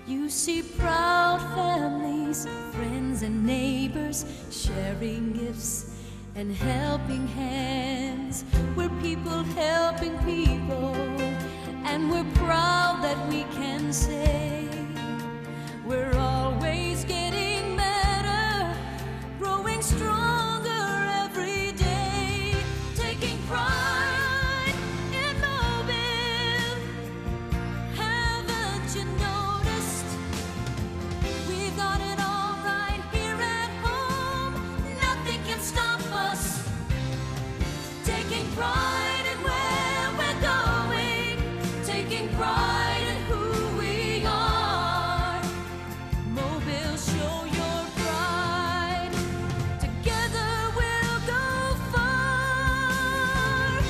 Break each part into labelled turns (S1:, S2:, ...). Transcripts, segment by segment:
S1: You see proud families, friends and neighbors sharing gifts and helping hands. We're people helping people, and we're proud that we can say we're always getting better, growing stronger every day, taking pride in Mobile. Haven't you noticed? We've got it all right here at home. Nothing can stop us. Taking pride in where we're going, taking pride in who we are. Mobile, show your pride. Together we'll go far.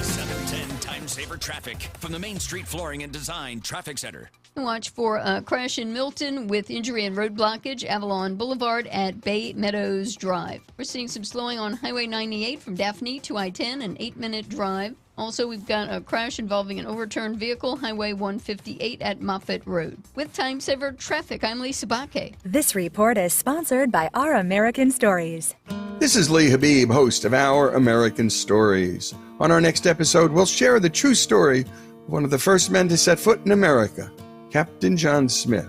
S2: 710 Time Saver Traffic from the Main Street Flooring and Design Traffic Center.
S3: Watch for a crash in Milton with injury and road blockage, Avalon Boulevard at Bay Meadows Drive. We're seeing some slowing on Highway 98 from Daphne to I-10, an 8-minute drive. Also, we've got a crash involving an overturned vehicle, Highway 158 at Moffett Road. With Time Saver Traffic, I'm Lisa Bakke.
S4: This report is sponsored by Our American Stories.
S5: This is Lee Habib, host of Our American Stories. On our next episode, we'll share the true story of one of the first men to set foot in America, Captain John Smith.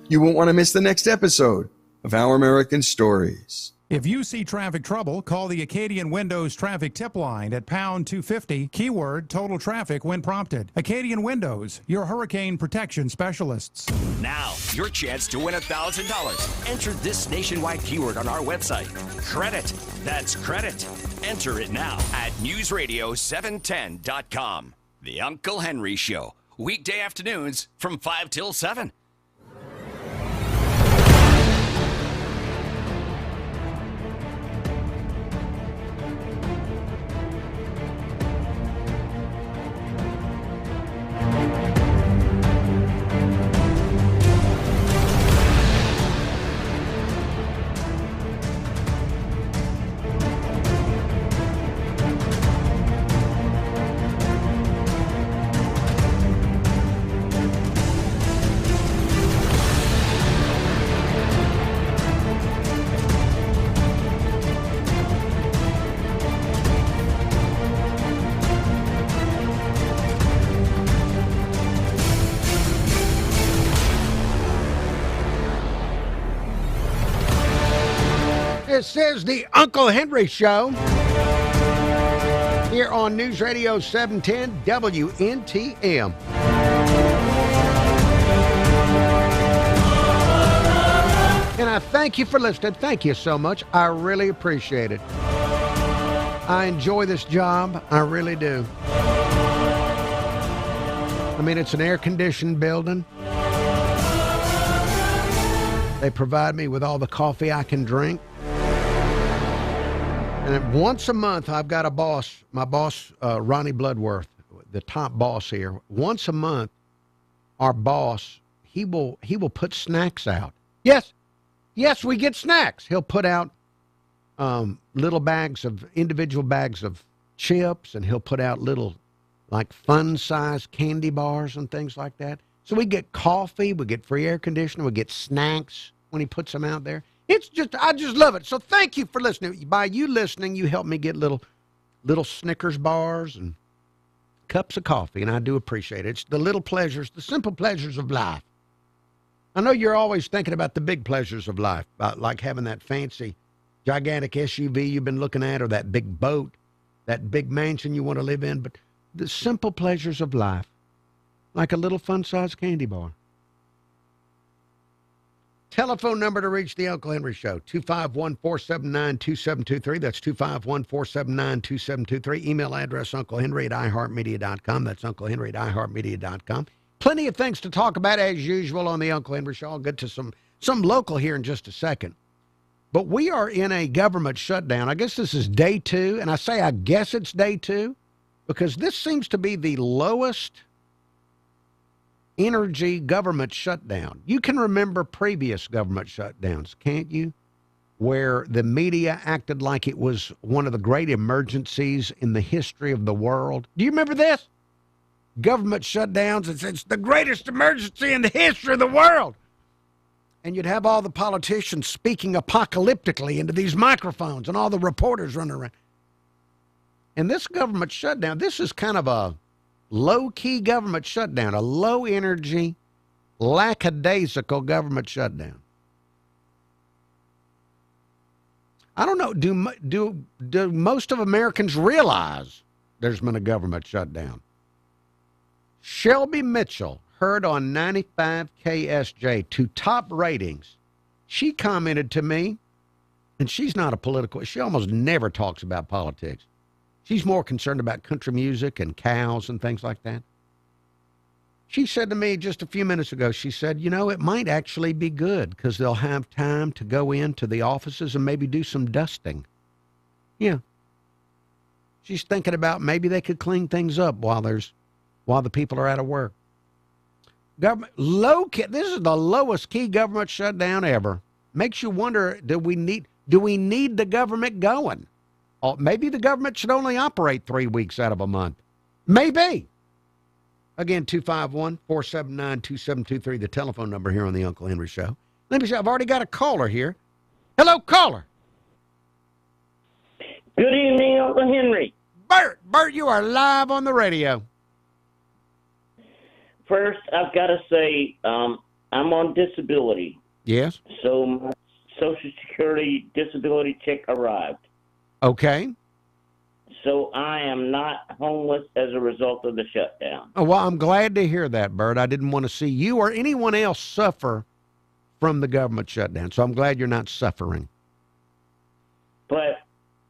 S5: You won't want to miss the next episode of Our American Stories.
S6: If you see traffic trouble, call the Acadian Windows traffic tip line at pound 250, keyword total traffic when prompted. Acadian Windows, your hurricane protection specialists.
S2: Now, your chance to win $1,000. Enter this nationwide keyword on our website. Credit. That's credit. Enter it now at newsradio710.com. The Uncle Henry Show. Weekday afternoons from 5 till 7.
S7: This is the Uncle Henry Show here on News Radio 710 WNTM. And I thank you for listening. Thank you so much. I really appreciate it. I enjoy this job. I really do. I mean, it's an air-conditioned building. They provide me with all the coffee I can drink. And once a month, I've got a boss, my boss, Ronnie Bloodworth, the top boss here. Once a month, our boss, he will put snacks out. Yes, we get snacks. He'll put out little individual bags of chips, and he'll put out little, like, fun-sized candy bars and things like that. So we get coffee, we get free air conditioning, we get snacks when he puts them out there. I just love it. So thank you for listening. By you listening, you help me get little Snickers bars and cups of coffee, and I do appreciate it. It's the little pleasures, the simple pleasures of life. I know you're always thinking about the big pleasures of life, like having that fancy, gigantic SUV you've been looking at, or that big boat, that big mansion you want to live in, but the simple pleasures of life, like a little fun-sized candy bar. Telephone number to reach the Uncle Henry Show, 251-479-2723. That's 251-479-2723. Email address, unclehenry@iheartmedia.com. That's unclehenry@iheartmedia.com. Plenty of things to talk about, as usual, on the Uncle Henry Show. I'll get to some local here in just a second. But we are in a government shutdown. I guess this is day 2, and I say I guess it's day 2 because this seems to be the lowest energy government shutdown. You can remember previous government shutdowns, can't you? Where the media acted like it was one of the great emergencies in the history of the world. Do you remember this? government shutdowns. It's the greatest emergency in the history of the world. And you'd have all the politicians speaking apocalyptically into these microphones and all the reporters running around. And this government shutdown, this is kind of a low-key government shutdown, a low-energy, lackadaisical government shutdown. I don't know, do most of Americans realize there's been a government shutdown? Shelby Mitchell heard on 95 KSJ to top ratings. She commented to me, and she's not a political, she almost never talks about politics. She's more concerned about country music and cows and things like that. She said to me just a few minutes ago, she said, you know, it might actually be good because they'll have time to go into the offices and maybe do some dusting. Yeah. She's thinking about maybe they could clean things up while the people are out of work. Government this is the lowest key government shutdown ever. Makes you wonder, do we need the government going? Or maybe the government should only operate 3 weeks out of a month. Maybe. Again, 251-479-2723, the telephone number here on the Uncle Henry Show. Let me see, I've already got a caller here. Hello, caller.
S8: Good evening, Uncle Henry.
S7: Bert, you are live on the radio.
S8: First, I've got to say, I'm on disability.
S7: Yes.
S8: So my Social Security disability check arrived.
S7: Okay.
S8: So I am not homeless as a result of the shutdown.
S7: Oh, well, I'm glad to hear that, Bert. I didn't want to see you or anyone else suffer from the government shutdown. So I'm glad you're not suffering.
S8: But,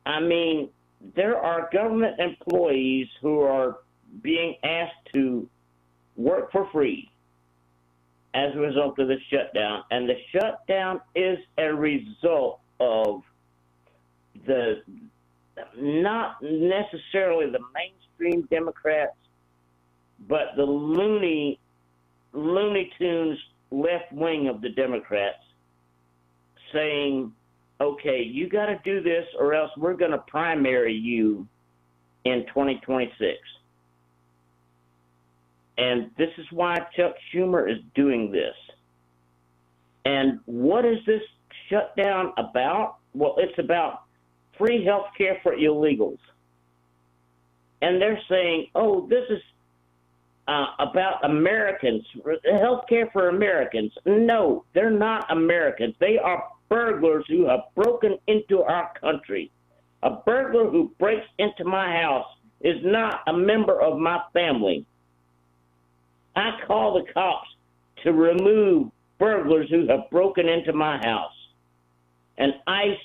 S8: I mean, there are government employees who are being asked to work for free as a result of the shutdown. And the shutdown is a result of not necessarily the mainstream Democrats, but the Looney Tunes left wing of the Democrats saying, okay, you got to do this or else we're going to primary you in 2026. And this is why Chuck Schumer is doing this. And what is this shutdown about? Well, it's about free health care for illegals. And they're saying, oh, this is about Americans, health care for Americans. No, they're not Americans. They are burglars who have broken into our country. A burglar who breaks into my house is not a member of my family. I call the cops to remove burglars who have broken into my house. And ICE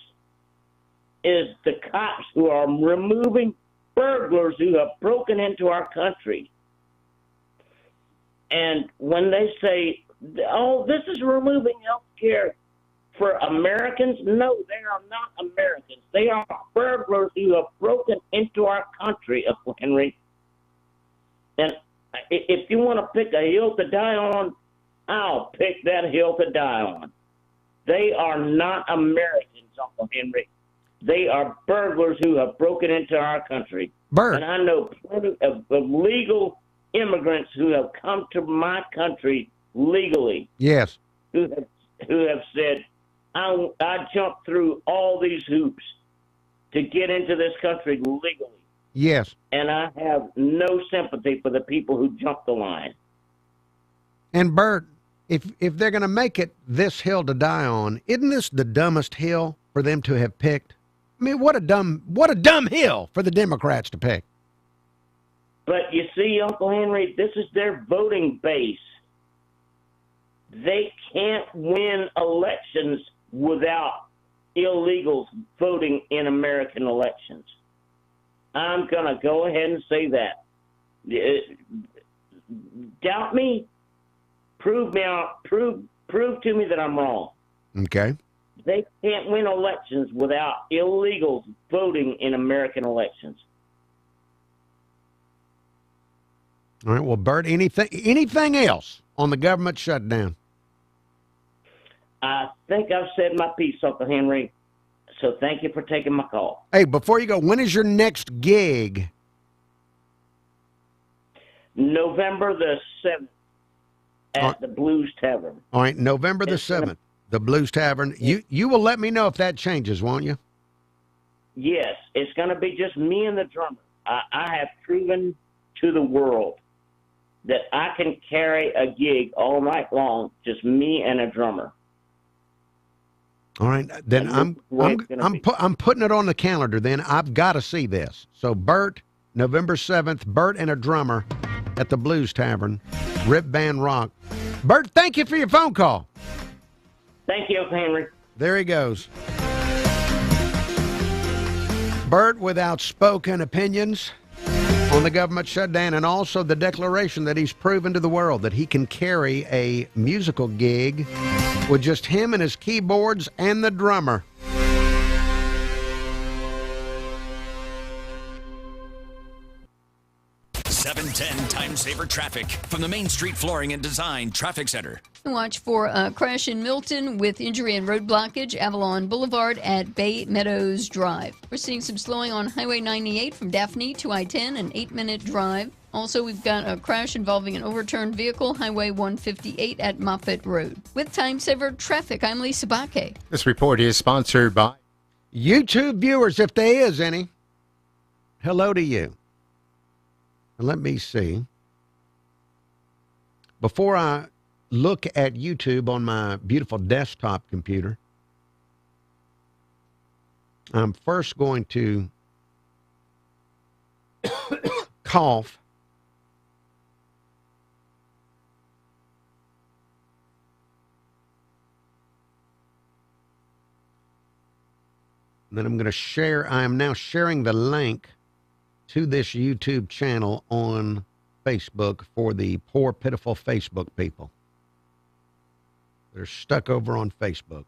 S8: is the cops who are removing burglars who have broken into our country. And when they say, oh, this is removing health care for Americans, no, they are not Americans. They are burglars who have broken into our country, Uncle Henry. And if you want to pick a hill to die on, I'll pick that hill to die on. They are not Americans, Uncle Henry. They are burglars who have broken into our country.
S7: Bert.
S8: And I know plenty of legal immigrants who have come to my country legally.
S7: Yes.
S8: Who have said, I jumped through all these hoops to get into this country legally.
S7: Yes.
S8: And I have no sympathy for the people who jumped the line.
S7: And Bert, if they're going to make it this hill to die on, isn't this the dumbest hill for them to have picked? I mean, what a dumb hill for the Democrats to pick.
S8: But you see, Uncle Henry, this is their voting base. They can't win elections without illegals voting in American elections. I'm going to go ahead and say that. Doubt me? Prove to me that I'm wrong.
S7: Okay.
S8: They can't win elections without illegals voting in American elections.
S7: All right. Well, Bert, anything else on the government shutdown?
S8: I think I've said my piece, Uncle Henry. So thank you for taking my call.
S7: Hey, before you go, when is your next gig?
S8: November the 7th at the Blues Tavern.
S7: All right, November the
S8: It's gonna-
S7: 7th, the Blues Tavern. You will let me know if that changes, won't you?
S8: Yes, it's going to be just me and the drummer. I have proven to the world that I can carry a gig all night long, just me and a drummer.
S7: All right, then
S8: And where it's gonna be.
S7: I'm putting it on the calendar. Then I've got to see this. So Bert, November 7th, Bert and a drummer at the Blues Tavern, Rip Band Rock. Bert, thank you for your phone call.
S8: Thank you, Henry.
S7: There he goes. Bert with outspoken opinions on the government shutdown and also the declaration that he's proven to the world that he can carry a musical gig with just him and his keyboards and the drummer.
S2: $7.10 Time Saver Traffic from the Main Street Flooring and Design Traffic Center.
S3: Watch for a crash in Milton with injury and road blockage, Avalon Boulevard at Bay Meadows Drive. We're seeing some slowing on Highway 98 from Daphne to I-10, an 8-minute drive. Also, we've got a crash involving an overturned vehicle, Highway 158 at Moffett Road. With Time Saver Traffic, I'm Lisa Baque.
S9: This report is sponsored by
S7: YouTube viewers, if there is any, hello to you. And let me see. Before I look at YouTube on my beautiful desktop computer, I'm first going to cough. And then I'm going to share. I am now sharing the link to this YouTube channel on Facebook for the poor, pitiful Facebook people. They're stuck over on Facebook.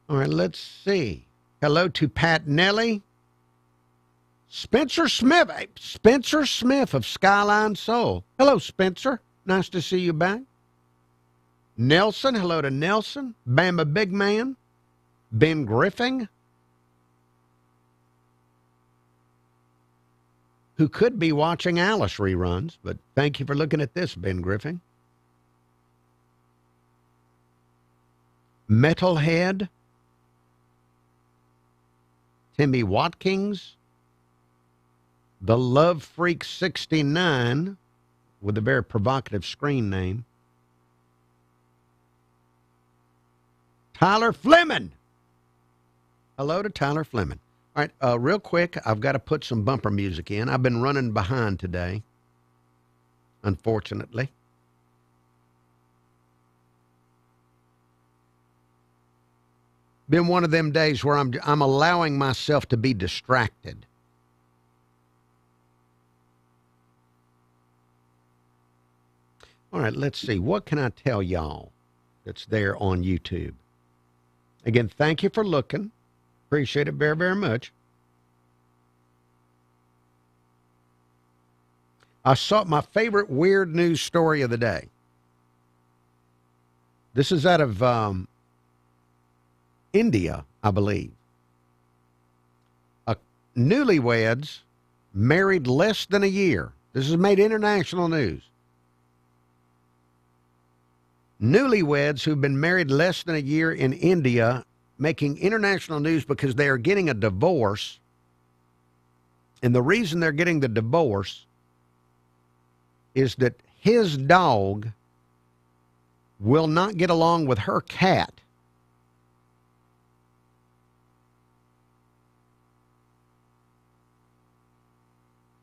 S7: All right, let's see. Hello to Pat Nelly. Spencer Smith. Hey, Spencer Smith of Skyline Soul. Hello, Spencer. Nice to see you back. Nelson. Hello to Nelson. Bama Big Man. Ben Griffin, who could be watching Alice reruns, but thank you for looking at this, Ben Griffin. Metalhead, Timmy Watkins, The Love Freak 69, with a very provocative screen name, Tyler Fleming. Hello to Tyler Fleming. All right, real quick, I've got to put some bumper music in. I've been running behind today, unfortunately. Been one of them days where I'm allowing myself to be distracted. All right, let's see. What can I tell y'all that's there on YouTube? Again, thank you for looking. Appreciate it very, very much. I saw my favorite weird news story of the day. This is out of India, I believe. Newlyweds married less than a year. This has made international news. Newlyweds who've been married less than a year in India making international news because they are getting a divorce. And the reason they're getting the divorce is that his dog will not get along with her cat.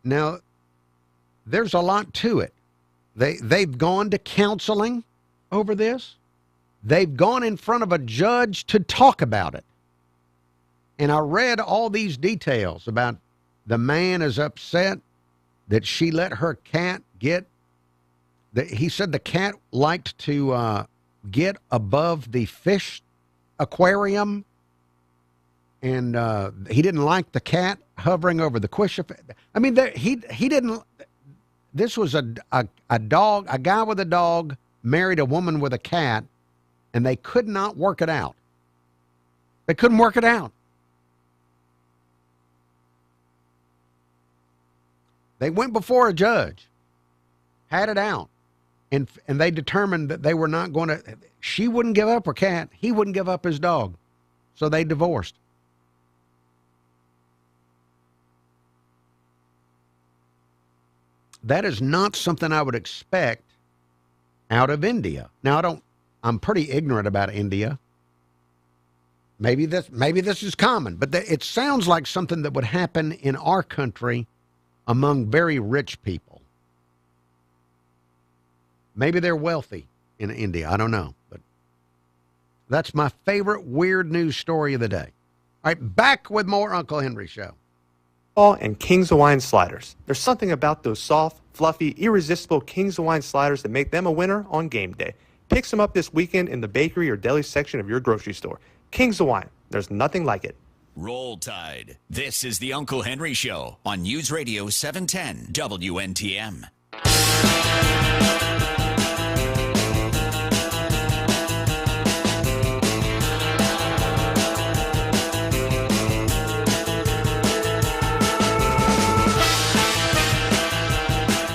S7: Now, there's a lot to it. They've gone to counseling over this. They've gone in front of a judge to talk about it. And I read all these details about the man is upset that she let her cat get, he said the cat liked to get above the fish aquarium. And he didn't like the cat hovering over the fish. I mean, he didn't, this was a dog, a guy with a dog married a woman with a cat, and they could not work it out. They couldn't work it out. They went before a judge, had it out, and they determined that they were not going to. She wouldn't give up her cat. He wouldn't give up his dog. So they divorced. That is not something I would expect out of India. Now, I'm pretty ignorant about India. Maybe this is common, but it sounds like something that would happen in our country among very rich people. Maybe they're wealthy in India. I don't know. But that's my favorite weird news story of the day. All right, back with more Uncle Henry Show.
S10: And King's Hawaiian sliders. There's something about those soft, fluffy, irresistible King's Hawaiian sliders that make them a winner on game day. Pick some up this weekend in the bakery or deli section of your grocery store. King's Hawaiian. There's nothing like it.
S2: Roll Tide. This is the Uncle Henry Show on News Radio 710 WNTM.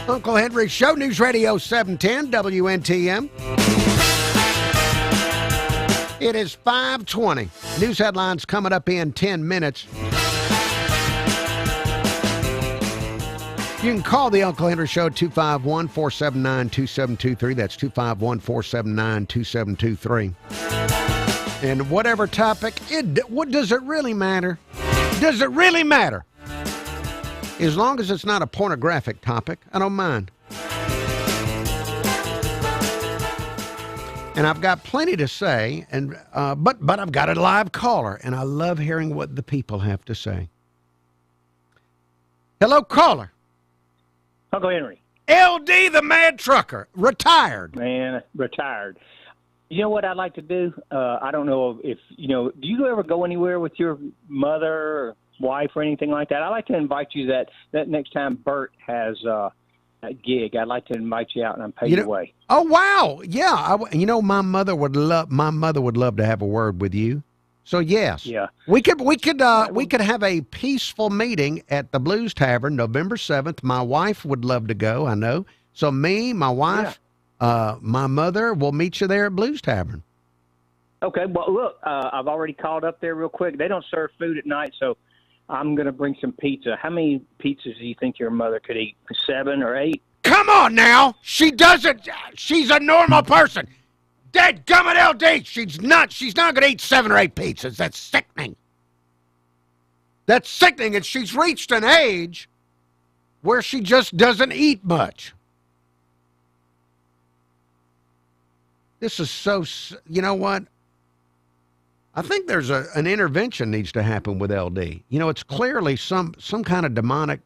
S7: Uncle Henry Show, News Radio 710 WNTM. It is 5:20. News headlines coming up in 10 minutes. You can call the Uncle Henry Show 251-479-2723. That's 251-479-2723. And whatever topic, what does it really matter? Does it really matter? As long as it's not a pornographic topic, I don't mind. And I've got plenty to say, and but I've got a live caller, and I love hearing what the people have to say. Hello, caller.
S11: Uncle Henry.
S7: LD, the mad trucker, retired.
S11: Man, retired. You know what I'd like to do? I don't know if, do you ever go anywhere with your mother or wife or anything like that? I'd like to invite you that next time Bert has a gig. I'd like to invite you out and I'm paid away.
S7: Oh, wow. Yeah. My mother would love to have a word with you. So yes,
S11: yeah,
S7: we could have a peaceful meeting at the Blues Tavern November 7th. My wife would love to go. I know. So me, my wife, my mother will meet you there at Blues Tavern.
S11: Okay. Well, look, I've already called up there real quick. They don't serve food at night, so I'm going to bring some pizza. How many pizzas do you think your mother could eat? 7 or 8?
S7: Come on now. She doesn't. She's a normal person. Dadgummit, LD, she's not going to eat 7 or 8 pizzas. That's sickening. That's sickening, and she's reached an age where she just doesn't eat much. This is so, you know what? I think there's an intervention needs to happen with LD. It's clearly some kind of demonic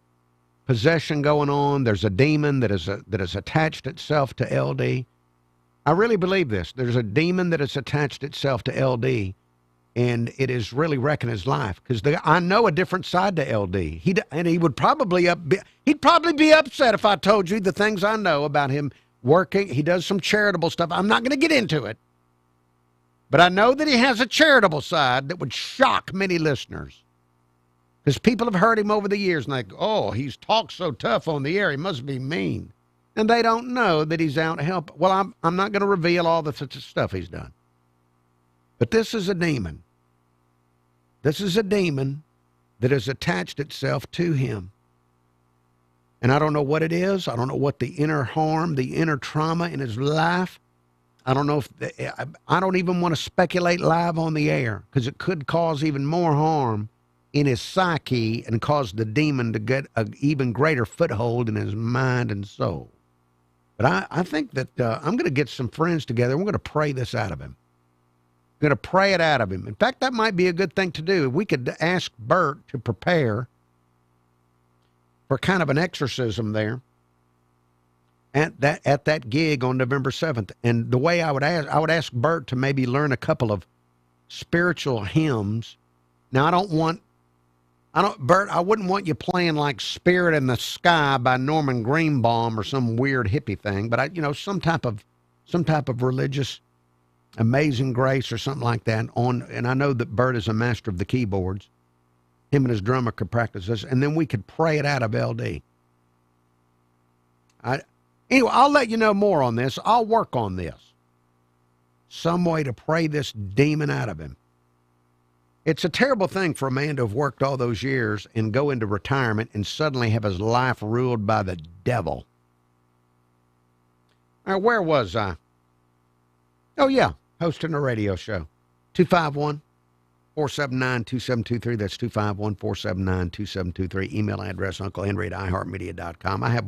S7: possession going on. There's a demon that has attached itself to LD. I really believe this. There's a demon that has attached itself to LD, and it is really wrecking his life. Because I know a different side to LD. He would probably be upset if I told you the things I know about him working. He does some charitable stuff. I'm not going to get into it, but I know that he has a charitable side that would shock many listeners. Because people have heard him over the years, and they go, "Oh, he's talked so tough on the air. He must be mean." And they don't know that he's out to help. Well, I'm not going to reveal all the stuff he's done. But this is a demon. This is a demon that has attached itself to him. And I don't know what it is. I don't know what the inner harm, the inner trauma in his life. I don't know I don't even want to speculate live on the air because it could cause even more harm in his psyche and cause the demon to get an even greater foothold in his mind and soul. But I think that I'm going to get some friends together. We're going to pray this out of him. We're going to pray it out of him. In fact, that might be a good thing to do. We could ask Bert to prepare for kind of an exorcism there at that gig on November 7th. And the way I would ask Bert to maybe learn a couple of spiritual hymns. Now, Bert, I wouldn't want you playing like Spirit in the Sky by Norman Greenbaum or some weird hippie thing, but some type of religious Amazing Grace or something like that and I know that Bert is a master of the keyboards. Him and his drummer could practice this, and then we could pray it out of LD. Anyway, I'll let you know more on this. I'll work on this. Some way to pray this demon out of him. It's a terrible thing for a man to have worked all those years and go into retirement and suddenly have his life ruled by the devil. All right, where was I? Oh, yeah, hosting a radio show. 251-479-2723. That's 251-479-2723. Email address, UncleHenry@iHeartMedia.com. I have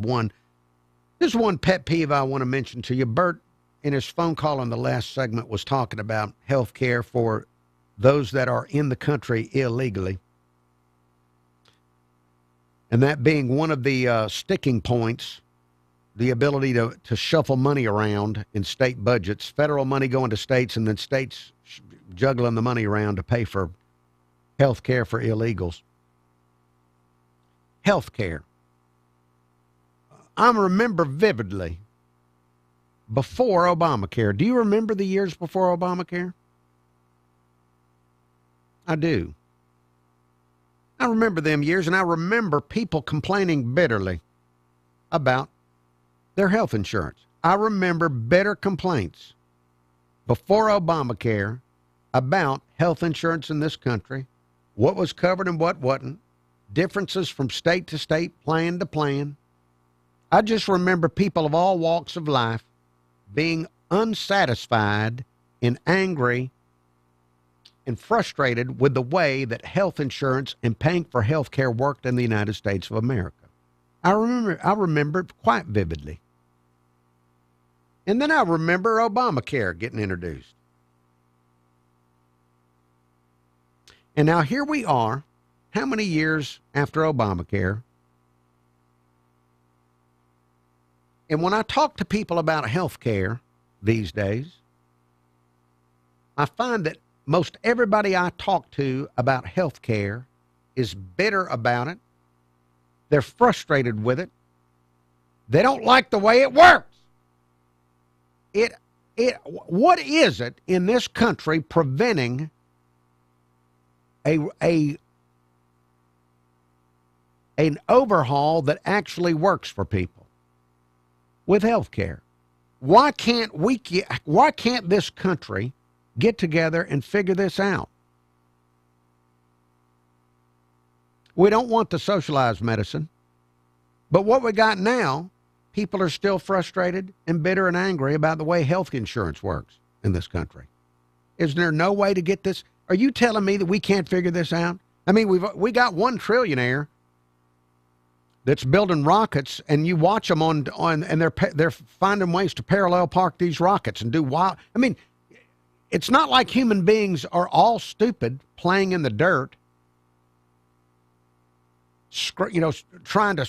S7: there's one pet peeve I want to mention to you. Bert, in his phone call in the last segment, was talking about health care for those that are in the country illegally. And that being one of the sticking points, the ability to shuffle money around in state budgets, federal money going to states, and then states juggling the money around to pay for health care for illegals. Health care. I remember vividly before Obamacare. Do you remember the years before Obamacare? I do. I remember them years, and I remember people complaining bitterly about their health insurance. I remember bitter complaints before Obamacare about health insurance in this country, what was covered and what wasn't, differences from state to state, plan to plan. I just remember people of all walks of life being unsatisfied and angry and frustrated with the way that health insurance and paying for health care worked in the United States of America. I remember it quite vividly. And then I remember Obamacare getting introduced. And now here we are, how many years after Obamacare? And when I talk to people about health care these days, I find that most everybody I talk to about health care is bitter about it. They're frustrated with it. They don't like the way it works. What is it in this country preventing an overhaul that actually works for people with health care? Why can't this country get together and figure this out? We don't want the socialized medicine, but what we got now, people are still frustrated and bitter and angry about the way health insurance works in this country. Is there no way to get this? Are you telling me that we can't figure this out? I mean, we got one trillionaire that's building rockets, and you watch them on and they're finding ways to parallel park these rockets and do wild. I mean, it's not like human beings are all stupid playing in the dirt, trying to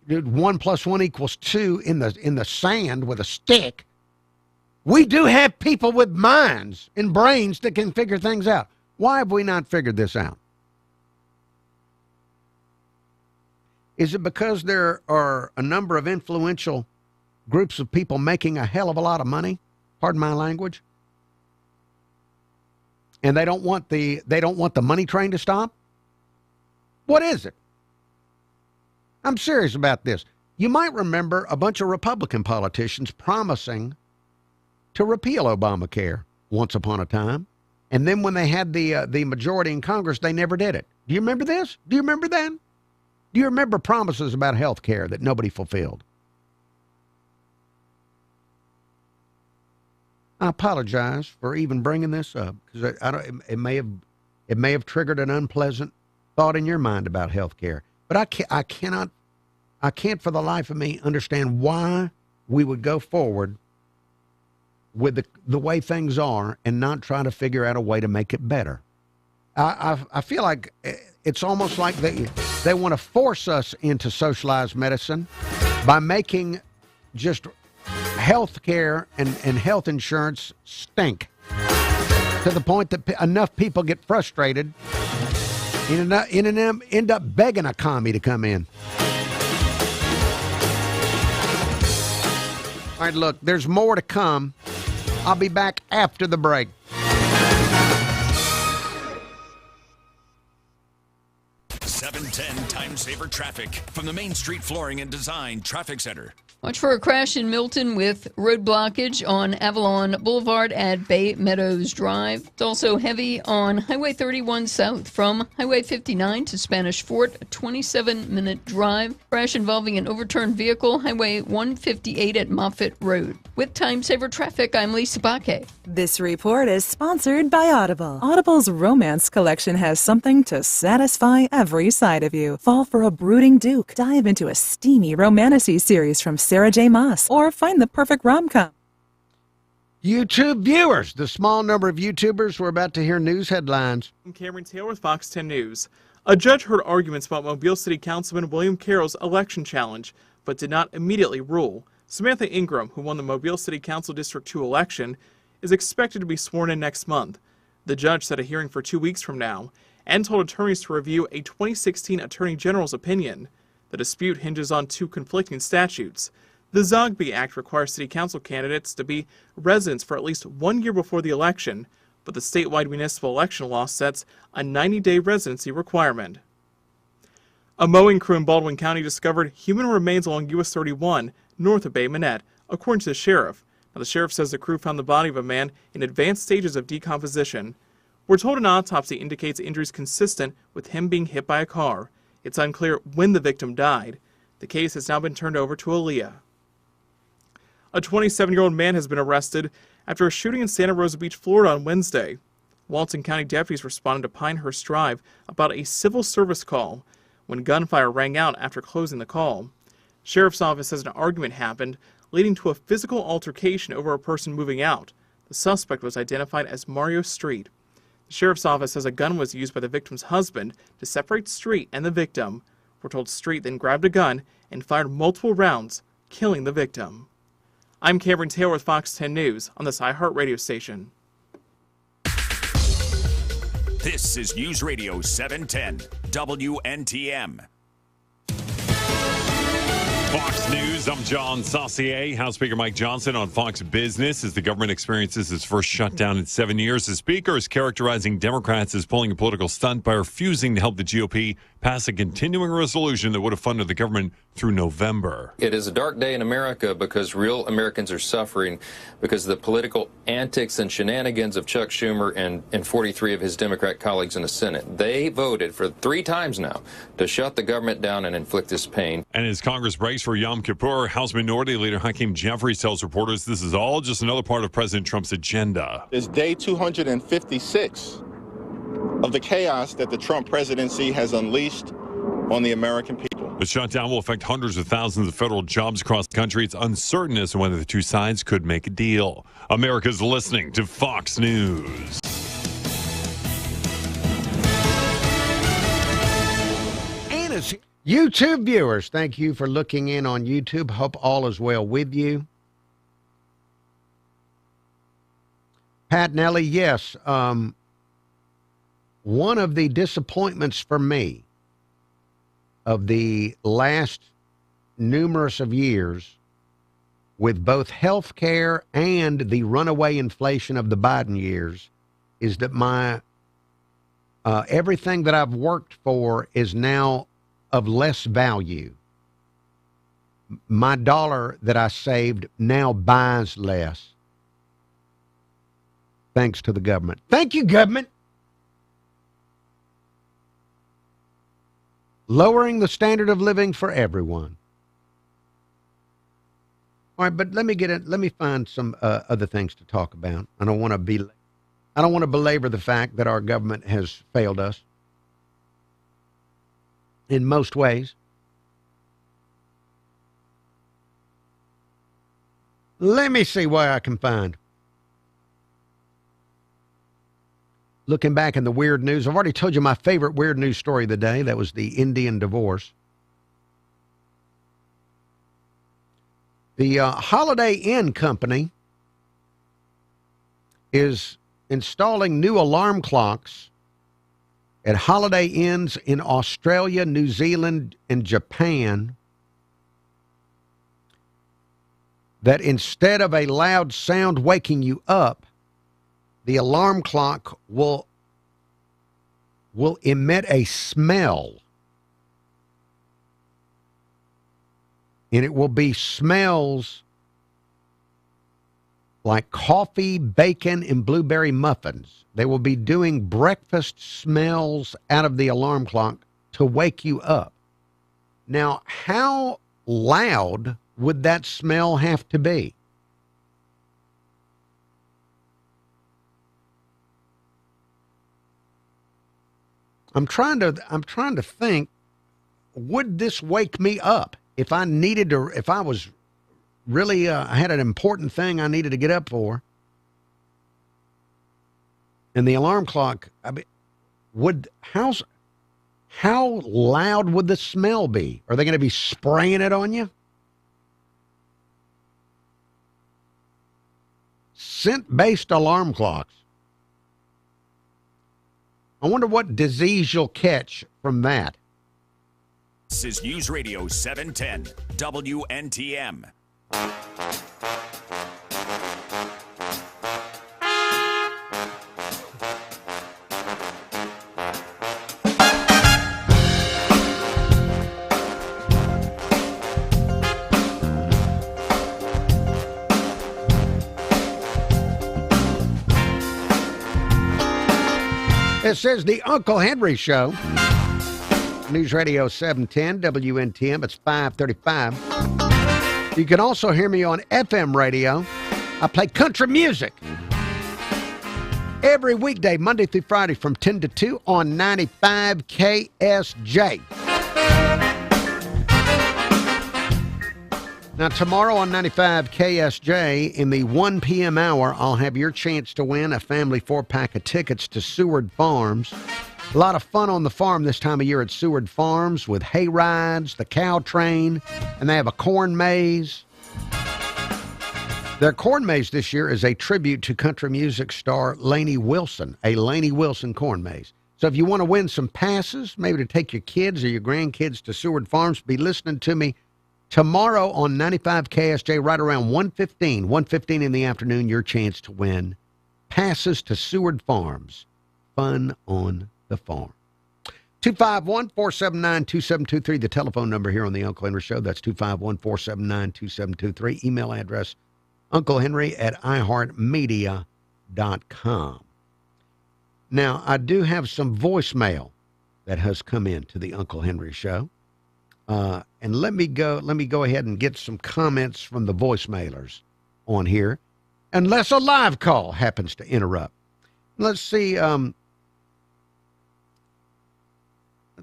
S7: do 1 + 1 = 2 in the sand with a stick. We do have people with minds and brains that can figure things out. Why have we not figured this out? Is it because there are a number of influential groups of people making a hell of a lot of money? Pardon my language. And they don't want the money train to stop? What is it? I'm serious about this. You might remember a bunch of Republican politicians promising to repeal Obamacare once upon a time. And then when they had the majority in Congress, they never did it. Do you remember this? Do you remember that? Do you remember promises about health care that nobody fulfilled? I apologize for even bringing this up, because it may have triggered an unpleasant thought in your mind about health care. But I can't for the life of me understand why we would go forward with the way things are and not try to figure out a way to make it better. I feel like it's almost like they want to force us into socialized medicine by making just health care and health insurance stink to the point that enough people get frustrated and end up begging a commie to come in. All right, look, there's more to come. I'll be back after the break.
S2: Time saver traffic from the Main Street Flooring and Design Traffic Center.
S3: Watch for a crash in Milton with road blockage on Avalon Boulevard at Bay Meadows Drive. It's also heavy on Highway 31 South from Highway 59 to Spanish Fort, a 27-minute drive. Crash involving an overturned vehicle, Highway 158 at Moffett Road. With Time Saver Traffic, I'm Lisa Baque.
S4: This report is sponsored by Audible. Audible's romance collection has something to satisfy every side of you. Fall for a brooding duke. Dive into a steamy romantasy series from Sarah J. Maas, or find the perfect rom-com.
S7: YouTube viewers, the small number of YouTubers, we're about to hear news headlines.
S12: I'm Cameron Taylor with Fox 10 News. A judge heard arguments about Mobile City Councilman William Carroll's election challenge, but did not immediately rule. Samantha Ingram, who won the Mobile City Council District 2 election, is expected to be sworn in next month. The judge set a hearing for 2 weeks from now and told attorneys to review a 2016 Attorney General's opinion. The dispute hinges on two conflicting statutes. The Zogby Act requires city council candidates to be residents for at least 1 year before the election, but the statewide municipal election law sets a 90-day residency requirement. A mowing crew in Baldwin County discovered human remains along US 31 north of Bay Minette, according to the sheriff. Now, the sheriff says the crew found the body of a man in advanced stages of decomposition. We're told an autopsy indicates injuries consistent with him being hit by a car. It's unclear when the victim died. The case has now been turned over to Aaliyah. A 27-year-old man has been arrested after a shooting in Santa Rosa Beach, Florida on Wednesday. Walton County deputies responded to Pinehurst Drive about a civil service call when gunfire rang out after closing the call. Sheriff's office says an argument happened, leading to a physical altercation over a person moving out. The suspect was identified as Mario Street. The sheriff's office says a gun was used by the victim's husband to separate Street and the victim. We're told Street then grabbed a gun and fired multiple rounds, killing the victim. I'm Cameron Taylor with Fox 10 News on this iHeartRadio station.
S2: This is News Radio 710 WNTM.
S13: Fox News, I'm John Saucier. House Speaker Mike Johnson on Fox Business as the government experiences its first shutdown in 7 years. The speaker is characterizing Democrats as pulling a political stunt by refusing to help the GOP pass a continuing resolution that would have funded the government through November.
S14: It is a dark day in America because real Americans are suffering because of the political antics and shenanigans of Chuck Schumer and 43 of his Democrat colleagues in the Senate. They voted for 3 times now to shut the government down and inflict this pain.
S13: And as Congress breaks for Yom Kippur, House Minority Leader Hakeem Jeffries tells reporters this is all just another part of President Trump's agenda.
S15: It's day 256 of the chaos that the Trump presidency has unleashed on the American people.
S13: The shutdown will affect hundreds of thousands of federal jobs across the country. It's uncertain as to whether the two sides could make a deal. America's listening to Fox News.
S7: YouTube viewers, thank you for looking in on YouTube. Hope all is well with you. Pat Nelly, yes, one of the disappointments for me of the last numerous of years with both health care and the runaway inflation of the Biden years is that my everything that I've worked for is now of less value. My dollar that I saved now buys less. Thanks to the government. Thank you, government. Lowering the standard of living for everyone. All right, but let me find some other things to talk about. I don't want to belabor the fact that our government has failed us in most ways. Let me see what I can find. Looking back in the weird news, I've already told you my favorite weird news story of the day. That was the Indian divorce. The Holiday Inn Company is installing new alarm clocks at Holiday Inns in Australia, New Zealand, and Japan that instead of a loud sound waking you up, the alarm clock will emit a smell. And it will be smells like coffee, bacon, and blueberry muffins. They will be doing breakfast smells out of the alarm clock to wake you up. Now, how loud would that smell have to be? I'm trying to think, would this wake me up if I needed to, if I was really, I had an important thing I needed to get up for, and the alarm clock, I mean, how loud would the smell be? Are they going to be spraying it on you? Scent-based alarm clocks. I wonder what disease you'll catch from that.
S2: This is News Radio 710 WNTM.
S7: This is the Uncle Henry Show. News Radio 710 WNTM. It's 5:35. You can also hear me on FM radio. I play country music every weekday, Monday through Friday from 10 to 2 on 95 KSJ. Now, tomorrow on 95 KSJ, in the 1 p.m. hour, I'll have your chance to win a family 4-pack of tickets to Seward Farms. A lot of fun on the farm this time of year at Seward Farms with hay rides, the cow train, and they have a corn maze. Their corn maze this year is a tribute to country music star Lainey Wilson, a Lainey Wilson corn maze. So if you want to win some passes, maybe to take your kids or your grandkids to Seward Farms, be listening to me tomorrow on 95 KSJ right around 1:15 in the afternoon, your chance to win passes to Seward Farms. Fun on the farm. 251-479-2723, the telephone number here on the Uncle Henry Show. That's 251-479-2723. Email address, unclehenry@iheartmedia.com. Now, I do have some voicemail that has come in to the Uncle Henry Show. And let me go ahead and get some comments from the voicemailers on here, unless a live call happens to interrupt. Let's see.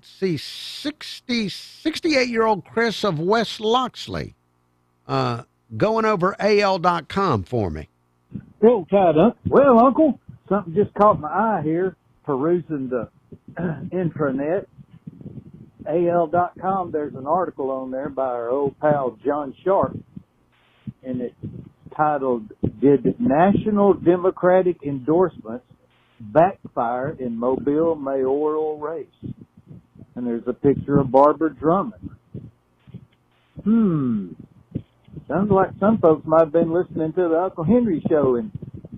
S7: 68-year-old Chris of West Loxley, going over AL.com for me.
S16: Roll Tide, Uncle. Well, Uncle, something just caught my eye here, perusing the intranet. AL.com, there's an article on there by our old pal John Sharp, and it's titled, "Did National Democratic Endorsements Backfire in Mobile Mayoral Race?" And there's a picture of Barbara Drummond. Sounds like some folks might have been listening to the Uncle Henry Show and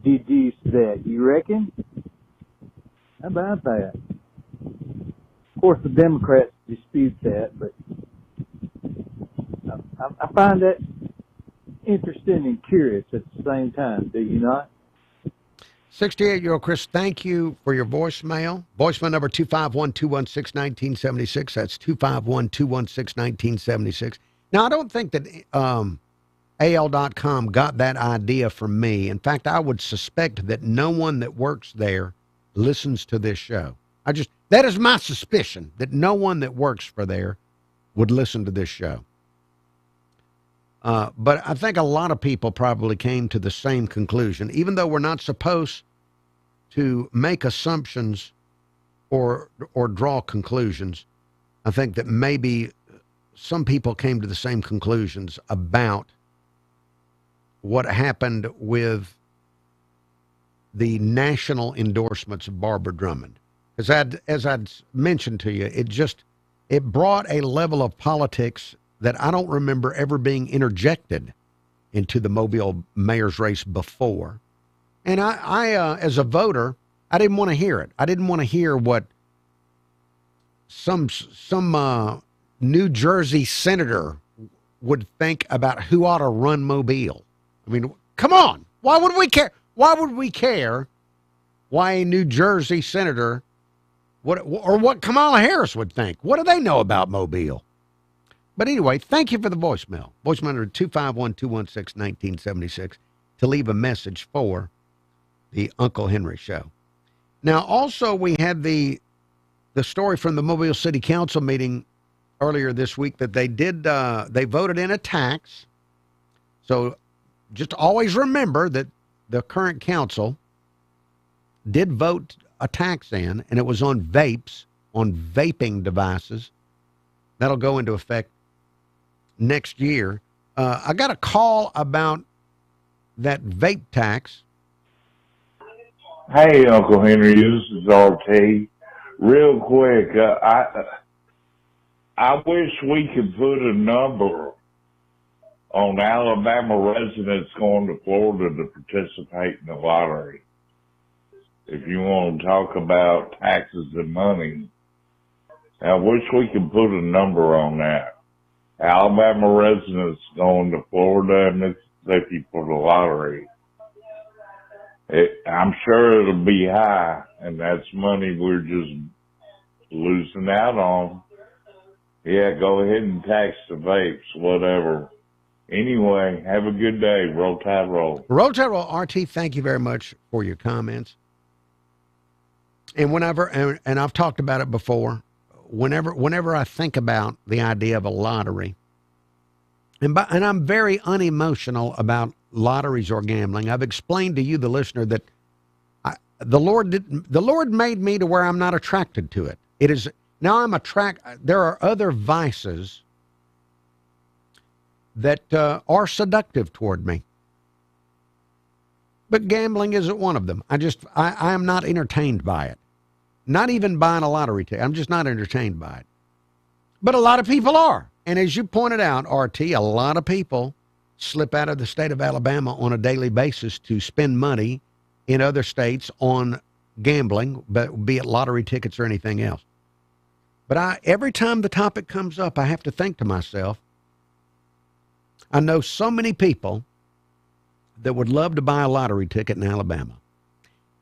S16: deduced that. You reckon? How about that? Of course, the Democrats dispute that, but I find that interesting and curious at the same time. Do you not?
S7: 68-year-old Chris, thank you for your voicemail. Voicemail number 251-216-1976. That's 251-216-1976. Now, I don't think that AL.com got that idea from me. In fact, I would suspect that no one that works there listens to this show. That is my suspicion, that no one that works for there would listen to this show. But I think a lot of people probably came to the same conclusion, even though we're not supposed to make assumptions or draw conclusions. I think that maybe some people came to the same conclusions about what happened with the national endorsements of Barbara Drummond. As I'd mentioned to you, it brought a level of politics that I don't remember ever being interjected into the Mobile mayor's race before. And I as a voter, I didn't want to hear it. I didn't want to hear what some New Jersey senator would think about who ought to run Mobile. I mean, come on. Why would we care? Why would we care why a New Jersey senator what Kamala Harris would think? What do they know about Mobile? But anyway, thank you for the voicemail. Voicemail number 251-216-1976 to leave a message for the Uncle Henry Show. Now, also, we had the story from the Mobile City Council meeting earlier this week that they voted in a tax. So just always remember that the current council did vote a tax in, and it was on vapes, on vaping devices. That'll go into effect next year. I got a call about that vape tax.
S17: Hey, Uncle Henry, this is RT. Real quick, I wish we could put a number on Alabama residents going to Florida to participate in the lottery. If you want to talk about taxes and money, I wish we could put a number on that. Alabama residents going to Florida and Mississippi for the lottery. I'm sure it'll be high, and that's money we're just losing out on. Yeah, go ahead and tax the vapes, whatever. Anyway, have a good day. Roll Tide Roll.
S7: Roll Tide Roll. RT, thank you very much for your comments. And and I've talked about it before, whenever I think about the idea of a lottery, and I'm very unemotional about lotteries or gambling. I've explained to you, the listener, that the Lord made me to where I'm not attracted to it. It is now I'm there are other vices that are seductive toward me, but gambling isn't one of them. I am not entertained by it. Not even buying a lottery ticket. I'm just not entertained by it. But a lot of people are. And as you pointed out, RT, a lot of people slip out of the state of Alabama on a daily basis to spend money in other states on gambling, be it lottery tickets or anything else. But every time the topic comes up, I have to think to myself, I know so many people that would love to buy a lottery ticket in Alabama.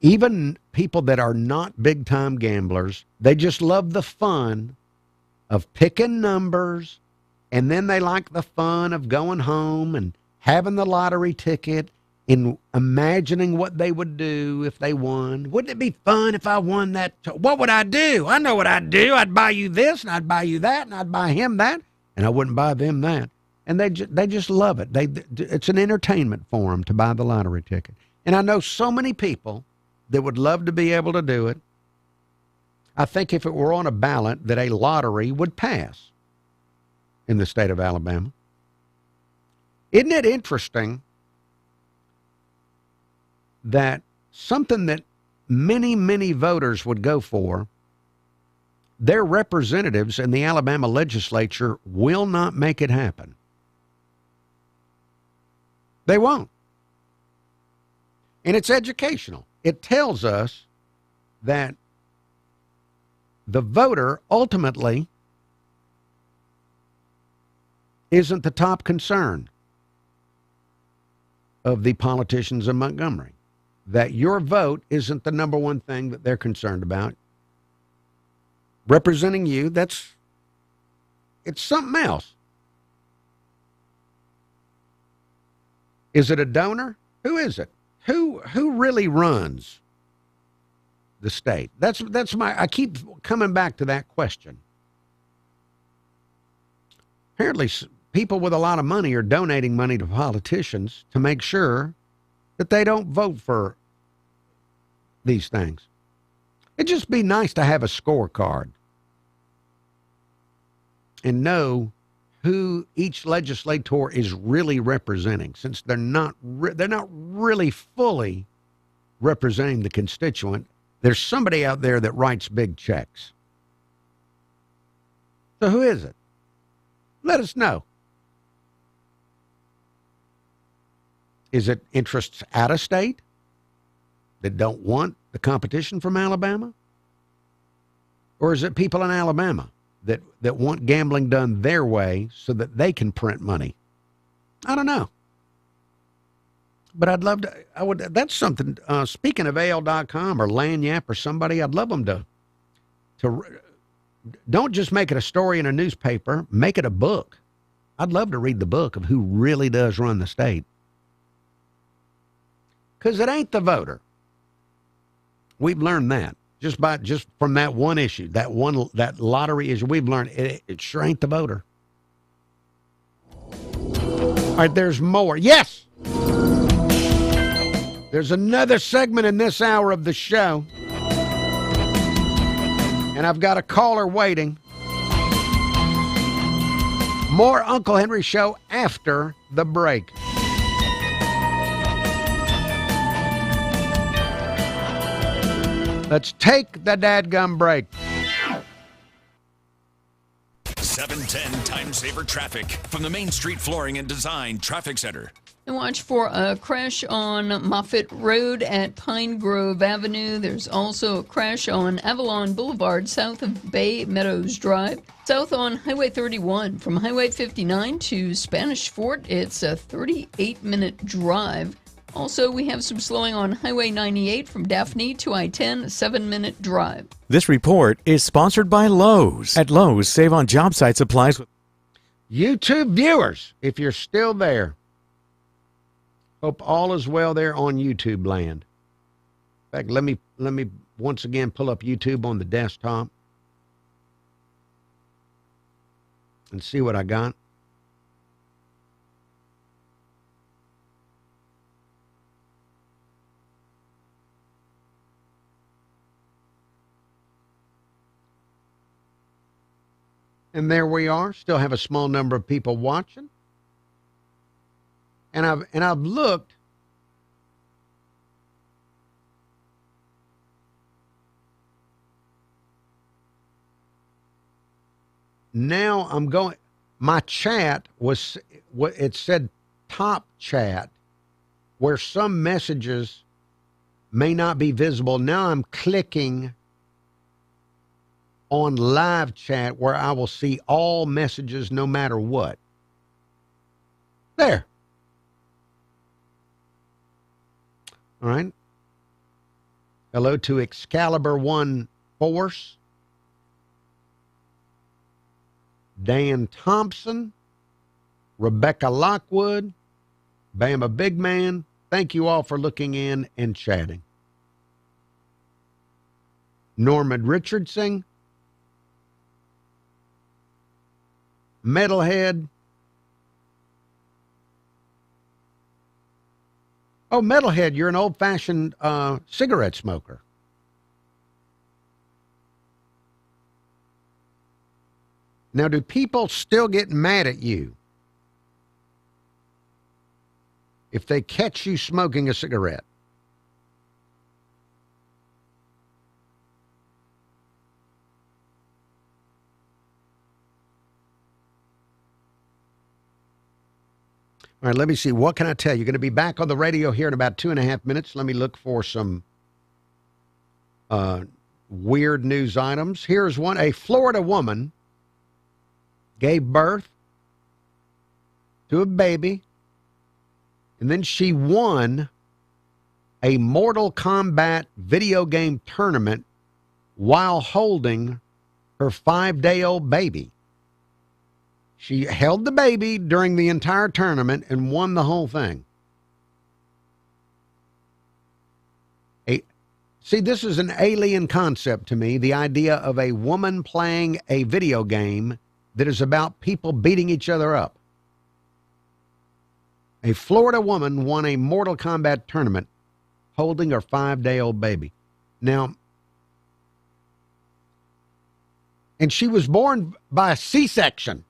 S7: Even people that are not big-time gamblers, they just love the fun of picking numbers, and then they like the fun of going home and having the lottery ticket and imagining what they would do if they won. Wouldn't it be fun if I won that? What would I do? I know what I'd do. I'd buy you this, and I'd buy you that, and I'd buy him that, and I wouldn't buy them that. And they just love it. It's an entertainment for them to buy the lottery ticket. And I know so many people that would love to be able to do it. I think if it were on a ballot, that a lottery would pass in the state of Alabama. Isn't it interesting that something that many, many voters would go for, their representatives in the Alabama legislature will not make it happen? They won't. And it's educational. It tells us that the voter ultimately isn't the top concern of the politicians in Montgomery. That your vote isn't the number one thing that they're concerned about. Representing you, it's something else. Is it a donor? Who is it? Who really runs the state? I keep coming back to that question. Apparently, people with a lot of money are donating money to politicians to make sure that they don't vote for these things. It'd just be nice to have a scorecard and know who each legislator is really representing, since they're not really fully representing the constituent. There's somebody out there that writes big checks. So who is it? Let us know. Is it interests out of state that don't want the competition from Alabama? Or is it people in Alabama that want gambling done their way so that they can print money. I don't know. But I'd love to, that's something, speaking of AL.com or Lanyap or somebody, I'd love them to don't just make it a story in a newspaper, make it a book. I'd love to read the book of who really does run the state. Because it ain't the voter. We've learned that. Just from that one issue, that lottery issue, we've learned it sure ain't the voter. All right, there's more. Yes! There's another segment in this hour of the show. And I've got a caller waiting. More Uncle Henry Show after the break. Let's take the dadgum break.
S2: 710 Time Saver Traffic from the Main Street Flooring and Design Traffic Center.
S3: And watch for a crash on Moffett Road at Pine Grove Avenue. There's also a crash on Avalon Boulevard south of Bay Meadows Drive. South on Highway 31 from Highway 59 to Spanish Fort. It's a 38-minute drive. Also, we have some slowing on Highway 98 from Daphne to I-10, a 7-minute drive.
S18: This report is sponsored by Lowe's. At Lowe's, save on job site supplies.
S7: YouTube viewers, if you're still there, hope all is well there on YouTube land. In fact, let me once again pull up YouTube on the desktop and see what I got. And there we are. Still have a small number of people watching. And I've looked. Now I'm going. My chat was what it said, top chat, where some messages may not be visible. Now I'm clicking on live chat where I will see all messages no matter what. There. All right. Hello to Excalibur One Force. Dan Thompson. Rebecca Lockwood. Bama Big Man. Thank you all for looking in and chatting. Norman Richardson. Metalhead. Oh, Metalhead, you're an old-fashioned cigarette smoker. Now, do people still get mad at you if they catch you smoking a cigarette? All right, let me see. What can I tell you? You're going to be back on the radio here in about 2.5 minutes. Let me look for some weird news items. Here's one. A Florida woman gave birth to a baby, and then she won a Mortal Kombat video game tournament while holding her 5-day-old baby. She held the baby during the entire tournament and won the whole thing. See, this is an alien concept to me, the idea of a woman playing a video game that is about people beating each other up. A Florida woman won a Mortal Kombat tournament holding her 5-day-old baby. Now, and she was born by a C-section.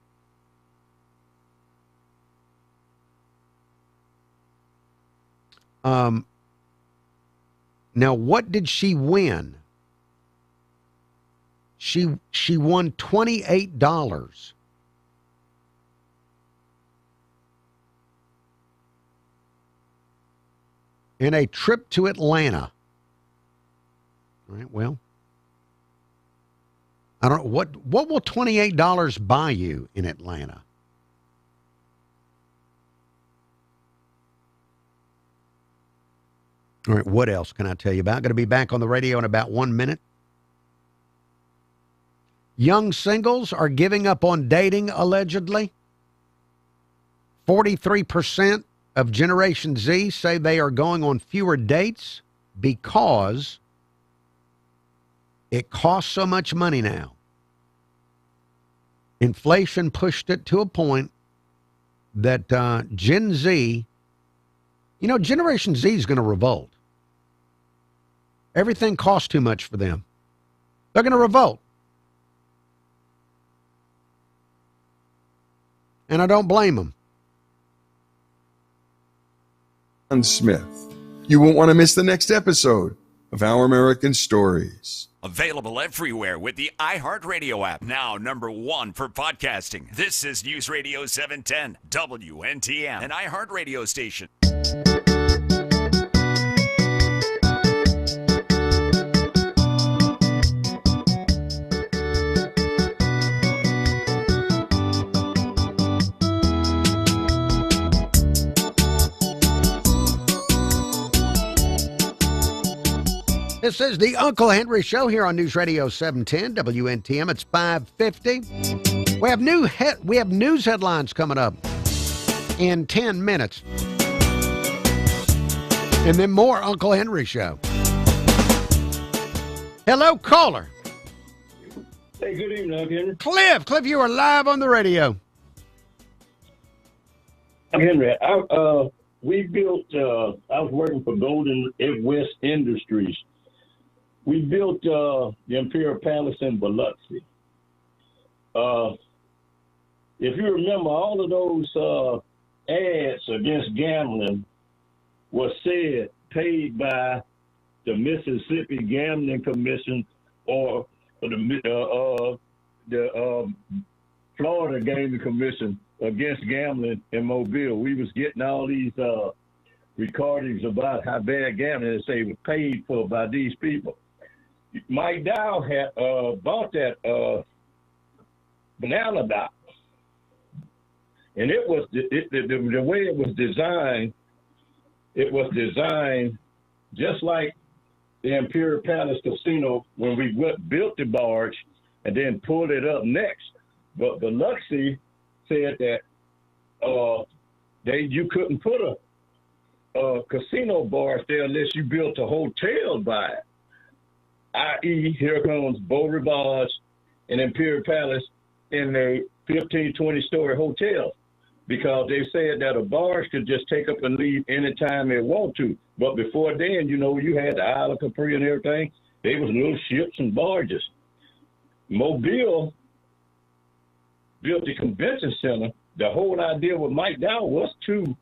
S7: Now, what did she win? She won $28 and a trip to Atlanta. All right, well, I don't know what will $28 buy you in Atlanta? All right, what else can I tell you about? Going to be back on the radio in about 1 minute. Young singles are giving up on dating, allegedly. 43% of Generation Z say they are going on fewer dates because it costs so much money now. Inflation pushed it to a point that Gen Z, Generation Z is going to revolt. Everything costs too much for them. They're going to revolt. And I don't blame them.
S5: John Smith. You won't want to miss the next episode of Our American Stories.
S2: Available everywhere with the iHeartRadio app. Now #1 for podcasting. This is News Radio 710 WNTM, an iHeartRadio station.
S7: This is the Uncle Henry Show here on News Radio 710 WNTM. It's 5:50. We have news headlines coming up in 10 minutes. And then more Uncle Henry Show. Hello, caller.
S19: Hey, good evening, Uncle Henry.
S7: Cliff, you are live on the radio.
S19: Uncle Henry, we built, I was working for Golden West Industries. We built the Imperial Palace in Biloxi. If you remember, all of those ads against gambling was paid by the Mississippi Gambling Commission or the Florida Gaming Commission against gambling in Mobile. We was getting all these recordings about how bad gambling is. They were paid for by these people. Mike Dow had bought that banana dot, and it was the way it was designed. It was designed just like the Imperial Palace Casino when we built the barge and then pulled it up next. But Biloxi said that you couldn't put a casino barge there unless you built a hotel by it. I.e., here comes Beau Rivage and Imperial Palace in a 15, 20-story hotel because they said that a barge could just take up and leave anytime they want to. But before then, you had the Isle of Capri and everything. They was little ships and barges. Mobile built the convention center. The whole idea with Mike Dow was to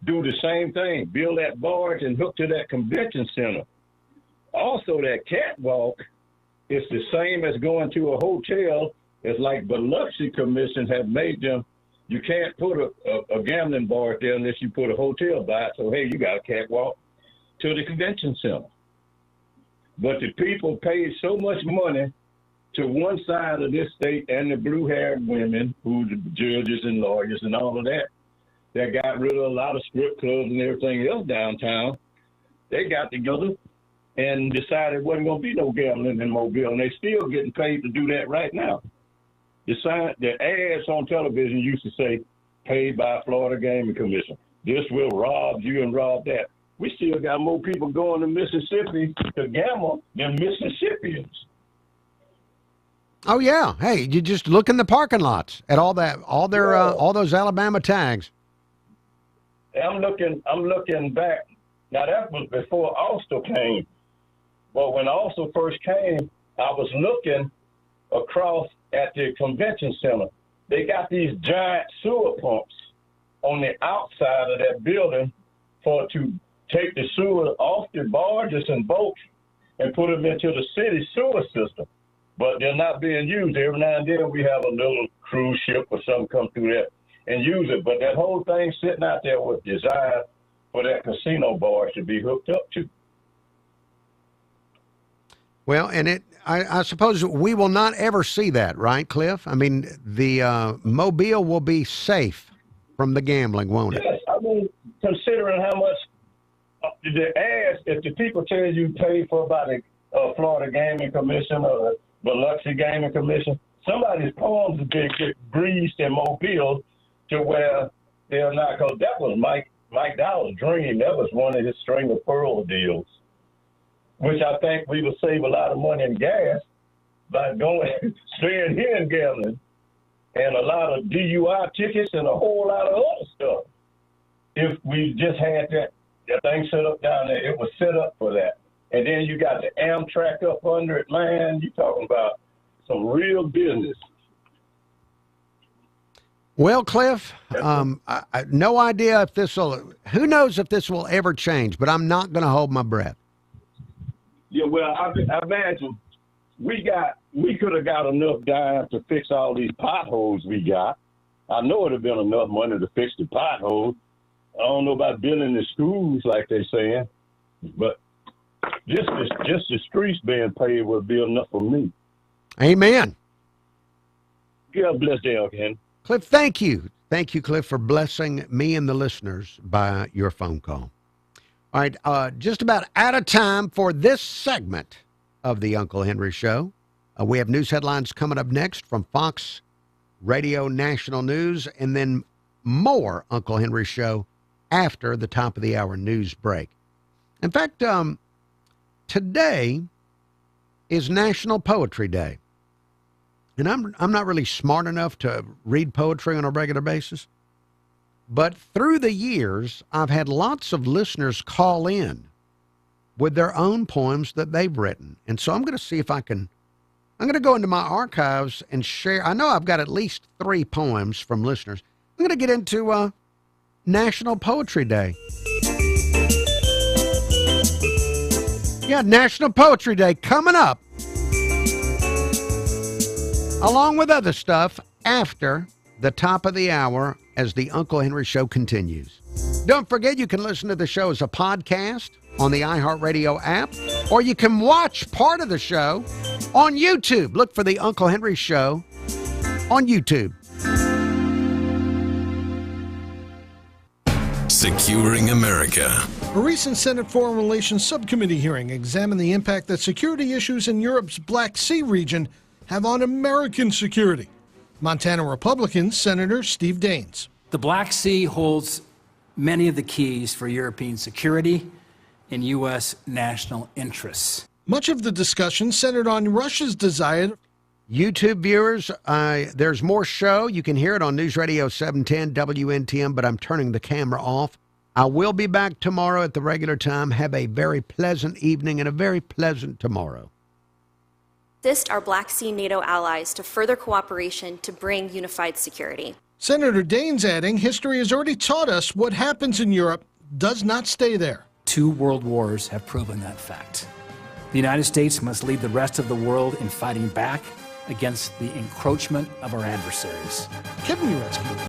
S19: do the same thing, build that barge and hook to that convention center. Also, that catwalk is the same as going to a hotel. It's like Biloxi Commission have made them. You can't put a gambling bar there unless you put a hotel by it. So, hey, you got a catwalk to the convention center. But the people paid so much money to one side of this state and the blue-haired women, who the judges and lawyers and all of that, that got rid of a lot of strip clubs and everything else downtown. They got together and decided it wasn't going to be no gambling in Mobile, and they still getting paid to do that right now. The ads on television used to say, paid by Florida Gaming Commission. This will rob you and rob that. We still got more people going to Mississippi to gamble than Mississippians.
S7: Oh yeah, hey, you just look in the parking lots at all those Alabama tags.
S19: I'm looking back. Now that was before Ulster came. But when Ulster first came, I was looking across at the convention center. They got these giant sewer pumps on the outside of that building to take the sewer off the barges and boats and put them into the city sewer system. But they're not being used. Every now and then we have a little cruise ship or something come through there and use it. But that whole thing sitting out there was designed for that casino barge to be hooked up to.
S7: Well, and I suppose we will not ever see that, right, Cliff? I mean, the Mobile will be safe from the gambling, won't it?
S19: Yes, I mean, considering how much the ads, if the people tell you pay for about a Florida Gaming Commission or the Biloxi Gaming Commission, somebody's palms have been greased in Mobile to where they're not, because that was Mike Dowell's dream. That was one of his string of pearl deals, which I think we would save a lot of money in gas by staying here and gambling, and a lot of DUI tickets and a whole lot of other stuff. If we just had that thing set up down there, it was set up for that. And then you got the Amtrak up under it, man. You're talking about some real business.
S7: Well, Cliff, no idea if who knows if this will ever change, but I'm not going to hold my breath.
S19: Yeah, well, I imagine we could have got enough dime to fix all these potholes we got. I know it would have been enough money to fix the potholes. I don't know about building the schools like they're saying, but just the streets being paved would be enough for me.
S7: Amen.
S19: God bless you, Ken.
S7: Cliff, thank you. Thank you, Cliff, for blessing me and the listeners by your phone call. All right, just about out of time for this segment of the Uncle Henry Show. We have news headlines coming up next from Fox Radio National News, and then more Uncle Henry Show after the top of the hour news break. In fact, today is National Poetry Day. And I'm not really smart enough to read poetry on a regular basis. But through the years, I've had lots of listeners call in with their own poems that they've written. And so I'm going to see if I'm going to go into my archives and share. I know I've got at least 3 poems from listeners. I'm going to get into National Poetry Day. Yeah, National Poetry Day coming up, along with other stuff after the top of the hour as the Uncle Henry Show continues. Don't forget, you can listen to the show as a podcast on the iHeartRadio app, or you can watch part of the show on YouTube. Look for the Uncle Henry Show on YouTube.
S20: Securing America.
S21: A recent Senate Foreign Relations Subcommittee hearing examined the impact that security issues in Europe's Black Sea region have on American security. Montana Republican Senator Steve Daines.
S22: The Black Sea holds many of the keys for European security and U.S. national interests.
S21: Much of the discussion centered on Russia's desire.
S7: YouTube viewers, there's more show. You can hear it on News Radio 710 WNTM, but I'm turning the camera off. I will be back tomorrow at the regular time. Have a very pleasant evening and a very pleasant tomorrow.
S23: Assist our Black Sea NATO allies to further cooperation to bring unified security.
S21: Senator Daines adding, history has already taught us what happens in Europe does not stay there.
S22: 2 world wars have proven that fact. The United States must lead the rest of the world in fighting back against the encroachment of our adversaries.
S21: Kevin Uretsky.